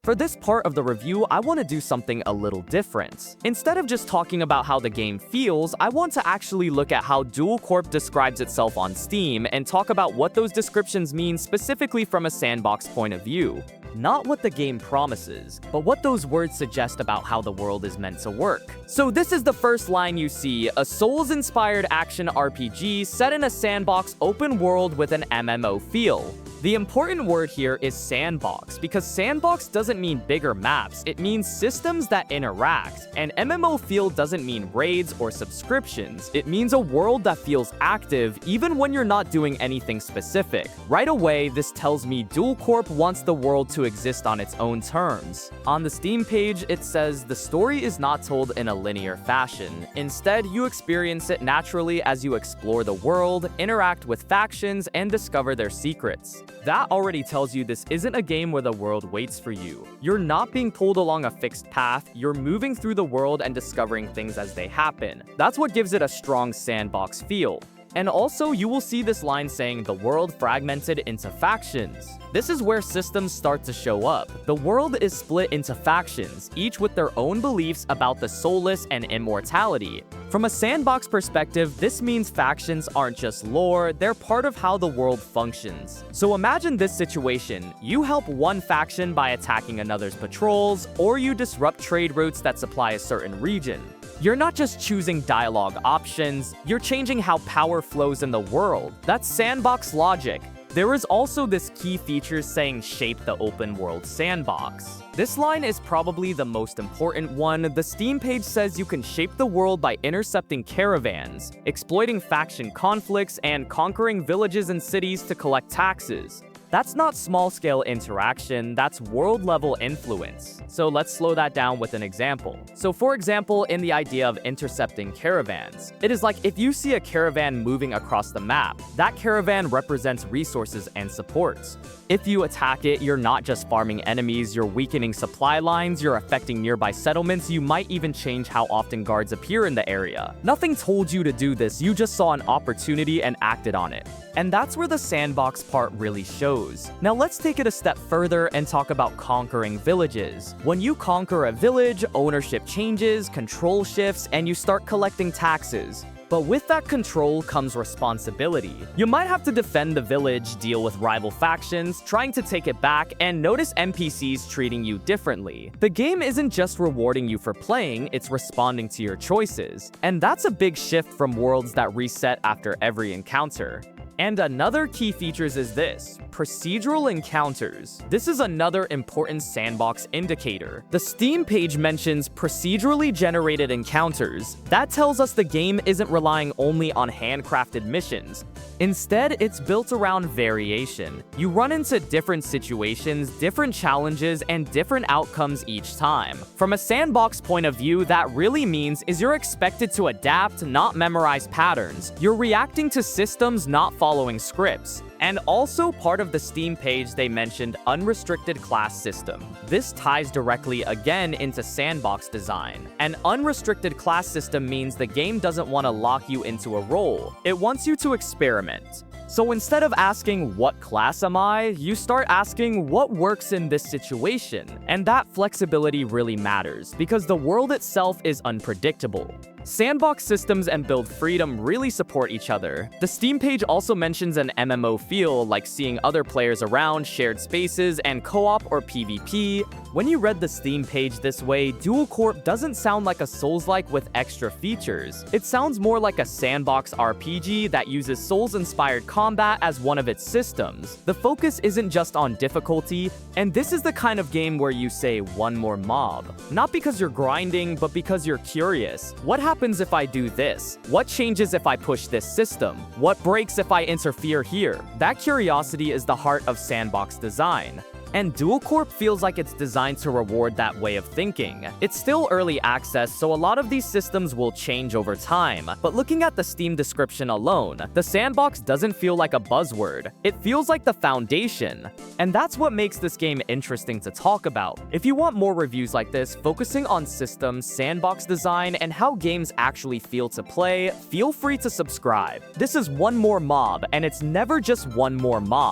For this part of the review, I want to do something a little different. Instead of just talking about how the game feels, I want to actually look at how Duel Corp describes itself on Steam and talk about what those descriptions mean specifically from a Sandbox point of view. Not what the game promises, but what those words suggest about how the world is meant to work. So this is the first line you see: a Souls-inspired action RPG set in a sandbox open world with an MMO feel. The important word here is sandbox, because sandbox doesn't mean bigger maps, it means systems that interact. And MMO feel doesn't mean raids or subscriptions, it means a world that feels active even when you're not doing anything specific. Right away, this tells me Duel Corp wants the world to exist on its own terms. On the Steam page, it says the story is not told in a linear fashion. Instead, you experience it naturally as you explore the world, interact with factions, and discover their secrets. That already tells you this isn't a game where the world waits for you. You're not being pulled along a fixed path, you're moving through the world and discovering things as they happen. That's what gives it a strong sandbox feel. And also, you will see this line saying the world fragmented into factions. This is where systems start to show up. The world is split into factions, each with their own beliefs about the soulless and immortality. From a sandbox perspective, this means factions aren't just lore, they're part of how the world functions. So imagine this situation: you help one faction by attacking another's patrols, or you disrupt trade routes that supply a certain region. You're not just choosing dialogue options, you're changing how power flows in the world. That's sandbox logic. There is also this key feature saying shape the open world sandbox. This line is probably the most important one. The Steam page says you can shape the world by intercepting caravans, exploiting faction conflicts, and conquering villages and cities to collect taxes. That's not small-scale interaction, that's world-level influence. So let's slow that down with an example. So for example, in the idea of intercepting caravans, it is like if you see a caravan moving across the map, that caravan represents resources and supports. If you attack it, you're not just farming enemies, you're weakening supply lines, you're affecting nearby settlements, you might even change how often guards appear in the area. Nothing told you to do this, you just saw an opportunity and acted on it. And that's where the sandbox part really shows. Now let's take it a step further and talk about conquering villages. When you conquer a village, ownership changes, control shifts, and you start collecting taxes. But with that control comes responsibility. You might have to defend the village, deal with rival factions, trying to take it back, and notice NPCs treating you differently. The game isn't just rewarding you for playing, it's responding to your choices. And that's a big shift from worlds that reset after every encounter. And another key features is this: procedural encounters. This is another important sandbox indicator. The Steam page mentions procedurally generated encounters. That tells us the game isn't relying only on handcrafted missions. Instead, it's built around variation. You run into different situations, different challenges, and different outcomes each time. From a sandbox point of view, that really means is you're expected to adapt, not memorize patterns. You're reacting to systems, not following scripts. And also part of the Steam page, they mentioned unrestricted class system. This ties directly again into sandbox design. An unrestricted class system means the game doesn't want to lock you into a role. It wants you to experiment. So instead of asking, what class am I? You start asking, what works in this situation? And that flexibility really matters, because the world itself is unpredictable. Sandbox systems and build freedom really support each other. The Steam page also mentions an MMO feel, like seeing other players around, shared spaces, and co-op or PvP. When you read the Steam page this way, Duel Corp doesn't sound like a Souls-like with extra features. It sounds more like a sandbox RPG that uses Souls-inspired combat as one of its systems. The focus isn't just on difficulty, and this is the kind of game where you say one more mob. Not because you're grinding, but because you're curious. What happens if I do this? What changes if I push this system? What breaks if I interfere here? That curiosity is the heart of sandbox design. And Duel Corp feels like it's designed to reward that way of thinking. It's still early access, so a lot of these systems will change over time. But looking at the Steam description alone, the sandbox doesn't feel like a buzzword. It feels like the foundation. And that's what makes this game interesting to talk about. If you want more reviews like this, focusing on systems, sandbox design, and how games actually feel to play, feel free to subscribe. This is One More Mob, and it's never just one more mob.